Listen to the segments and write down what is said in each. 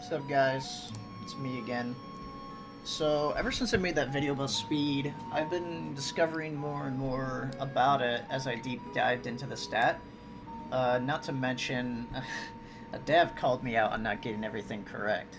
What's up, guys? It's me again. So, ever since I made that video about speed, I've been discovering more and more about it as I deep dived into the stat. Not to mention, a dev called me out on not getting everything correct.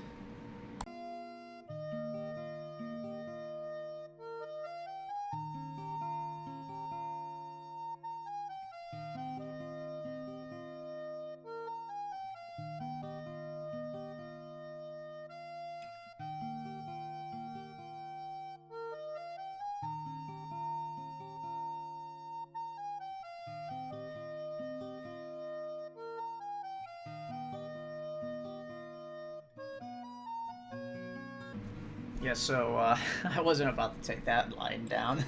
Yeah, so I wasn't about to take that line down.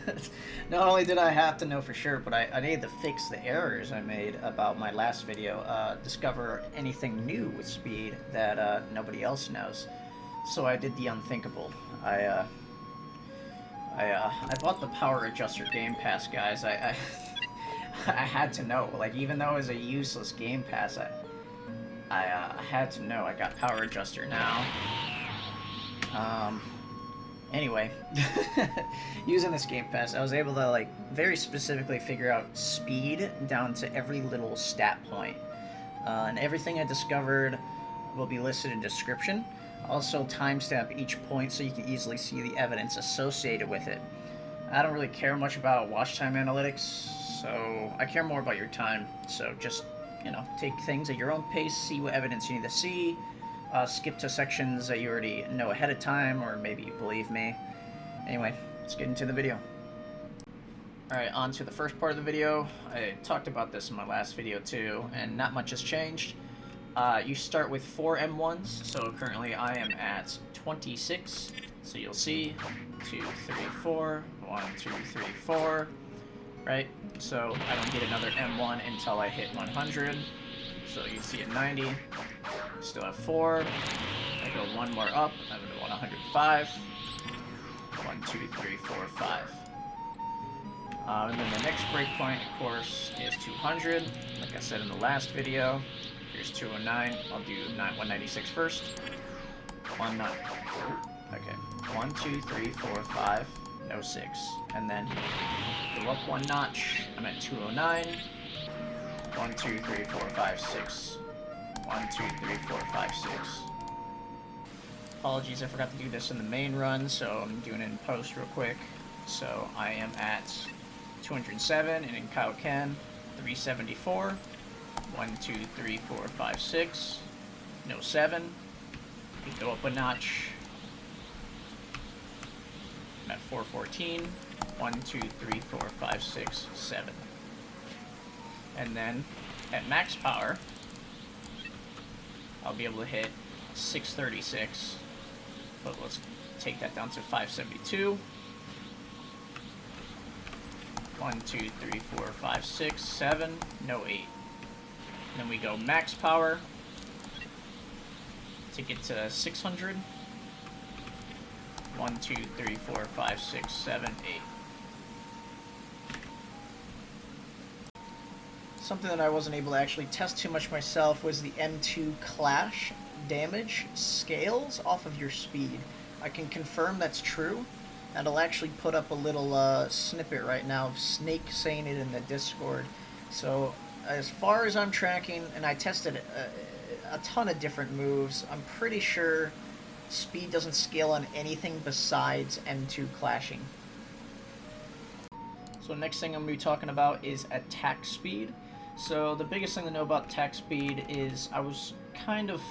Not only did I have to know for sure, but I needed to fix the errors I made about my last video, discover anything new with speed that nobody else knows. So I did the unthinkable. I bought the Power Adjuster Game Pass, guys. I had to know. Like, even though it was a useless Game Pass, I had to know. I got Power Adjuster now. Anyway, using this Game Pass, I was able to, like, very specifically figure out speed down to every little stat point. And everything I discovered will be listed in description. Also timestamp each point so you can easily see the evidence associated with it. I don't really care much about watch time analytics, so I care more about your time. So just, take things at your own pace, see what evidence you need to see, skip to sections that you already know ahead of time, or maybe you believe me. Anyway, let's get into the video. Alright, on to the first part of the video. I talked about this in my last video too, and not much has changed. You start with 4 M1s, so currently I am at 26. So you'll see 2, 3, 4, 1, 2, 3, 4, right? So I don't get another M1 until I hit 100. So you see at 90, still have 4. I go one more up, I'm at 105. 1, 2, 3, 4, 5. And then the next breakpoint, of course, is 200. Like I said in the last video, here's 209. I'll do 196 first. Okay. 1, 2, 3, 4, 5. No 6. And then go up one notch. I'm at 209. 1, 2, 3, 4, 5, 6. 1, 2, 3, 4, 5, 6. Apologies, I forgot to do this in the main run, so I'm doing it in post real quick. So I am at 207, and in Kaioken, 374. 1, 2, 3, 4, 5, 6. No 7. We go up a notch. I'm at 414. 1, 2, 3, 4, 5, 6, 7. And then at max power, I'll be able to hit 636. But let's take that down to 572. 1, 2, 3, 4, 5, 6, 7. No 8. Then we go max power to get to 600. 1, 2, 3, 4, 5, 6, 7, 8. Something that I wasn't able to actually test too much myself was the M2 clash damage scales off of your speed. I can confirm that's true, and I'll actually put up a little snippet right now of Snake saying it in the Discord. So as far as I'm tracking, and I tested a ton of different moves, I'm pretty sure speed doesn't scale on anything besides M2 clashing. So next thing I'm going to be talking about is attack speed. So the biggest thing to know about attack speed is I was kind of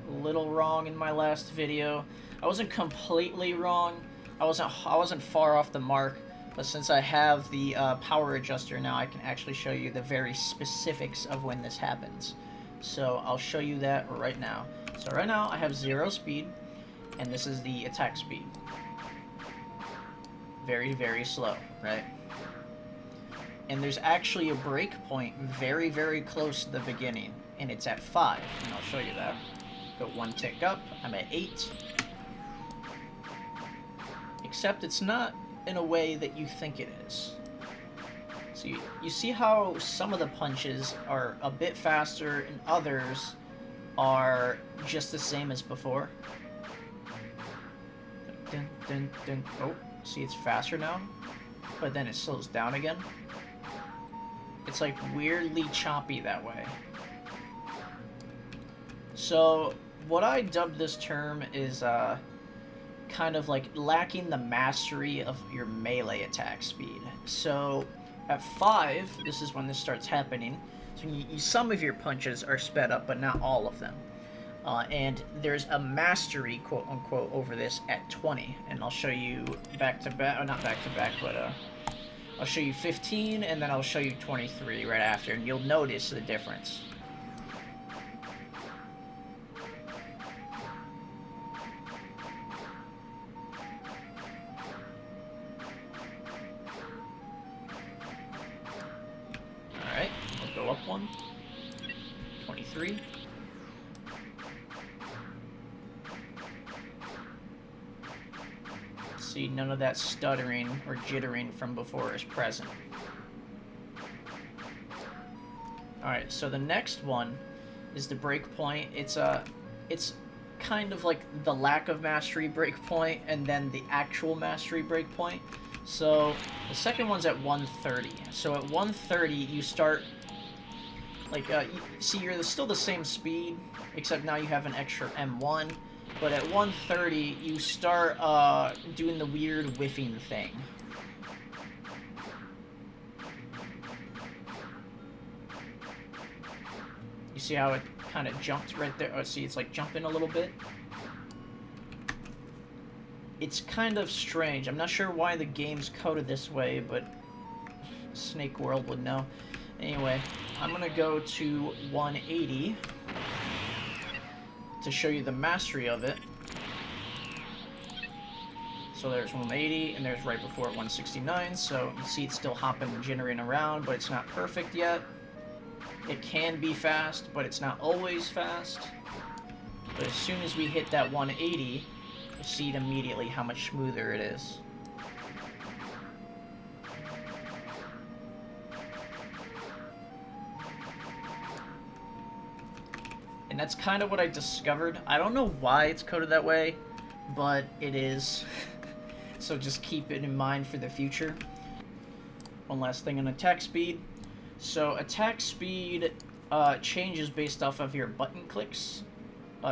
a little wrong in my last video. I wasn't completely wrong. I wasn't far off the mark, but since I have the power adjuster now, I can actually show you the very specifics of when this happens. So I'll show you that right now. So right now I have 0 speed, and this is the attack speed. Very, very slow, right? And there's actually a breakpoint very, very close to the beginning, and it's at 5, and I'll show you that. Go one tick up, I'm at 8. Except it's not in a way that you think it is. So you see how some of the punches are a bit faster and others are just the same as before. Dun, dun, dun. Oh, see, it's faster now, but then it slows down again. It's like weirdly choppy that way. So what I dubbed this term is kind of like lacking the mastery of your melee attack speed. So at 5, this is when this starts happening. So some of your punches are sped up, but not all of them. And there's a mastery, quote unquote, over this at 20. And I'll show you back to back, or not back to back, but I'll show you 15, and then I'll show you 23 right after, and you'll notice the difference. Alright, we'll go up 1. 23. See, none of that stuttering or jittering from before is present. Alright, so the next one is the breakpoint. It's kind of like the lack of mastery breakpoint and then the actual mastery breakpoint. So the second one's at 130. So at 130 you start like see, you're still the same speed, except now you have an extra M1. But at 130, you start doing the weird whiffing thing. You see how it kind of jumped right there? Oh, see, it's like jumping a little bit. It's kind of strange. I'm not sure why the game's coded this way, but Snake World would know. Anyway, I'm going to go to 180. To show you the mastery of it. So there's 180, and there's right before 169, so you see it's still hopping and jittering around, but it's not perfect yet. It can be fast, but it's not always fast. But as soon as we hit that 180, you see immediately how much smoother it is. And that's kind of what I discovered. I don't know why it's coded that way, but it is. So just keep it in mind for the future. One last thing on attack speed. So attack speed changes based off of your button clicks.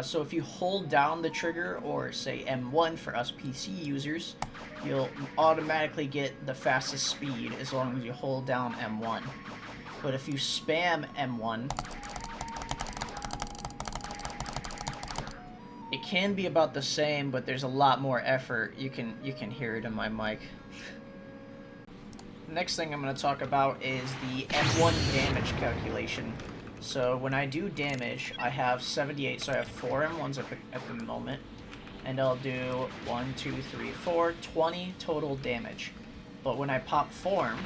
So if you hold down the trigger, or say M1 for us PC users, you'll automatically get the fastest speed as long as you hold down M1. But if you spam M1, it can be about the same, but there's a lot more effort. You can hear it in my mic. The next thing I'm going to talk about is the M1 damage calculation. So when I do damage, I have 78, so I have 4 M1s at the moment. And I'll do 1, 2, 3, 4, 20 total damage. But when I pop form,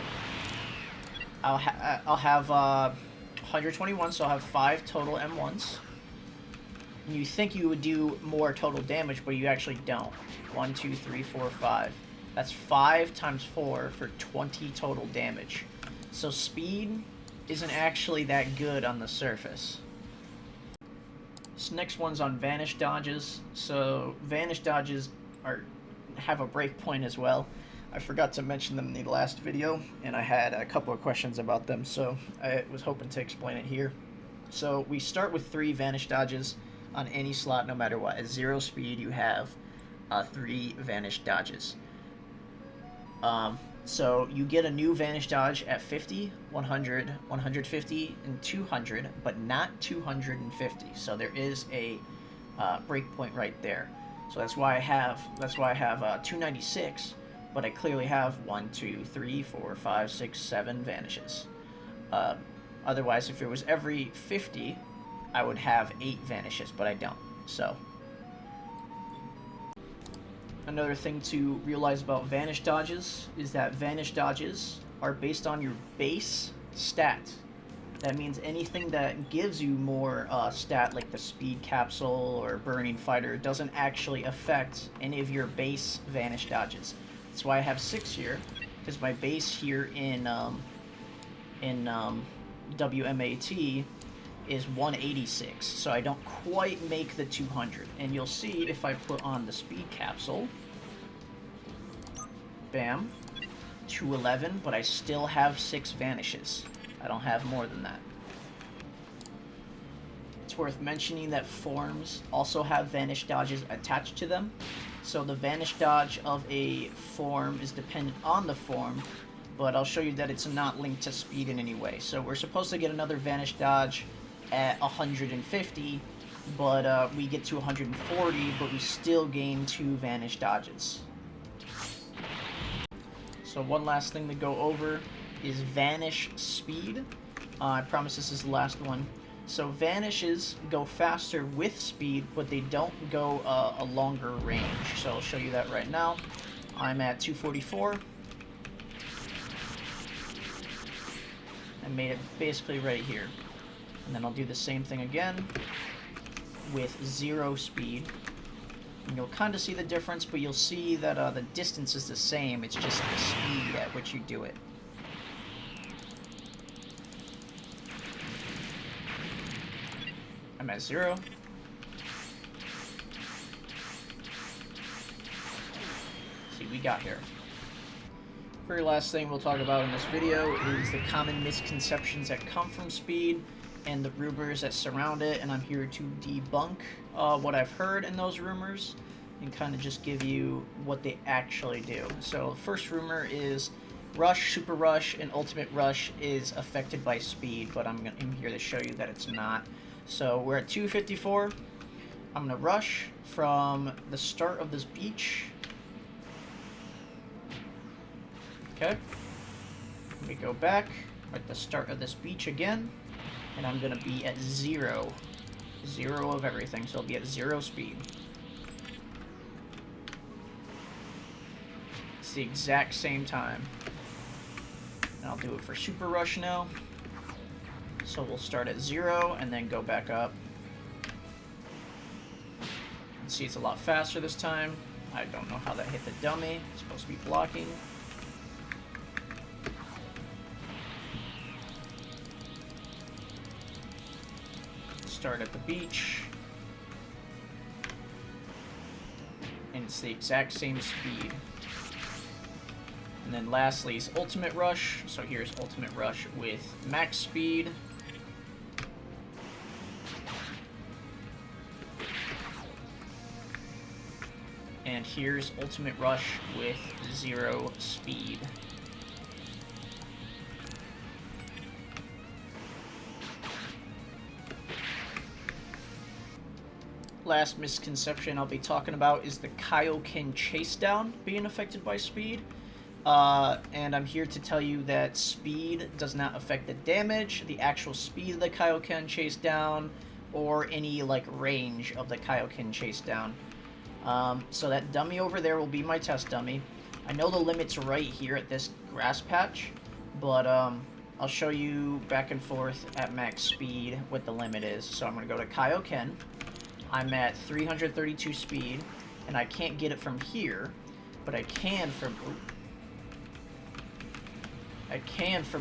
I'll have 121, so I'll have 5 total M1s. You think you would do more total damage, but you actually don't. 1, 2, 3, 4, 5. That's 5 times 4 for 20 total damage. So speed isn't actually that good on the surface. This next one's on Vanish dodges. So Vanish dodges have a breakpoint as well. I forgot to mention them in the last video, and I had a couple of questions about them, so I was hoping to explain it here. So we start with 3 Vanish dodges on any slot, no matter what. At 0 speed, you have 3 Vanish dodges. So you get a new Vanish dodge at 50, 100, 150, and 200, but not 250. So there is a breakpoint right there. So that's why I have 296, but I clearly have 1, 2, 3, 4, 5, 6, 7 vanishes. Otherwise, if it was every 50, I would have 8 vanishes, but I don't. So another thing to realize about Vanish dodges is that Vanish dodges are based on your base stat. That means anything that gives you more stat, like the speed capsule or burning fighter, doesn't actually affect any of your base Vanish dodges. That's why I have 6 here, because my base here in WMAT is 186, so I don't quite make the 200. And you'll see if I put on the speed capsule, bam, 211, but I still have 6 vanishes. I don't have more than that. It's worth mentioning that forms also have vanish dodges attached to them. So the vanish dodge of a form is dependent on the form, but I'll show you that it's not linked to speed in any way. So we're supposed to get another vanish dodge at 150, but we get to 140, but we still gain 2 vanish dodges. So one last thing to go over is vanish speed. I promise this is the last one. So vanishes go faster with speed, but they don't go a longer range. So I'll show you that right now. I'm at 244. I made it basically right here. And then I'll do the same thing again with 0 speed. And you'll kind of see the difference, but you'll see that the distance is the same. It's just the speed at which you do it. I'm at 0. See, we got here. Very last thing we'll talk about in this video is the common misconceptions that come from speed and the rumors that surround it, and I'm here to debunk what I've heard in those rumors and kind of just give you what they actually do. So the first rumor is Rush, Super Rush, and Ultimate Rush is affected by speed, but I'm here to show you that it's not. So we're at 254. I'm going to rush from the start of this beach. Okay. Let me go back at the start of this beach again. And I'm going to be at 0. 0 of everything, so I'll be at 0 speed. It's the exact same time. And I'll do it for Super Rush now. So we'll start at 0 and then go back up. And see, it's a lot faster this time. I don't know how that hit the dummy. It's supposed to be blocking. Start at the beach. And it's the exact same speed. And then lastly is Ultimate Rush. So here's Ultimate Rush with max speed. And here's Ultimate Rush with 0 speed. Last misconception I'll be talking about is the Kaioken Chasedown being affected by speed. And I'm here to tell you that speed does not affect the damage, the actual speed of the Kaioken Chasedown, or any like range of the Kaioken Chasedown. So that dummy over there will be my test dummy. I know the limit's right here at this grass patch, but I'll show you back and forth at max speed what the limit is. So I'm going to go to Kaioken. I'm at 332 speed, and I can't get it from here, but I can from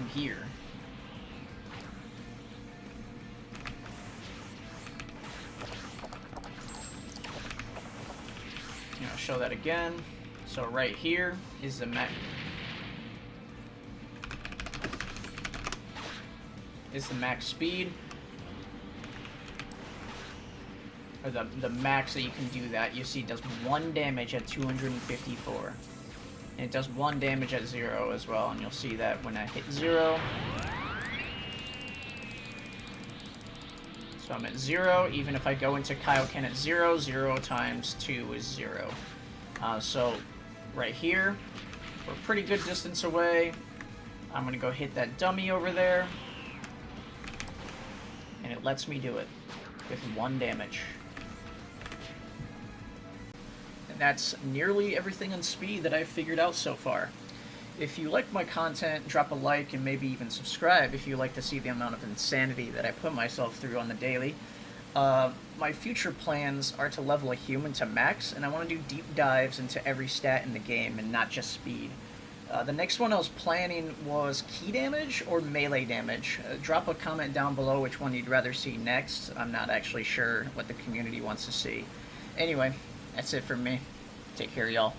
here. I'll show that again. So right here is the max speed, or the max that you can do that. You see it does 1 damage at 254. And it does 1 damage at 0 as well, and you'll see that when I hit 0. So I'm at 0, even if I go into Kaioken at 0, 0 times 2 is 0. So right here, we're a pretty good distance away. I'm going to go hit that dummy over there. And it lets me do it with 1 damage. And that's nearly everything on speed that I've figured out so far. If you like my content, drop a like and maybe even subscribe if you like to see the amount of insanity that I put myself through on the daily. My future plans are to level a human to max, and I want to do deep dives into every stat in the game and not just speed. The next one I was planning was key damage or melee damage. Drop a comment down below which one you'd rather see next. I'm not actually sure what the community wants to see. Anyway, that's it from me. Take care, y'all.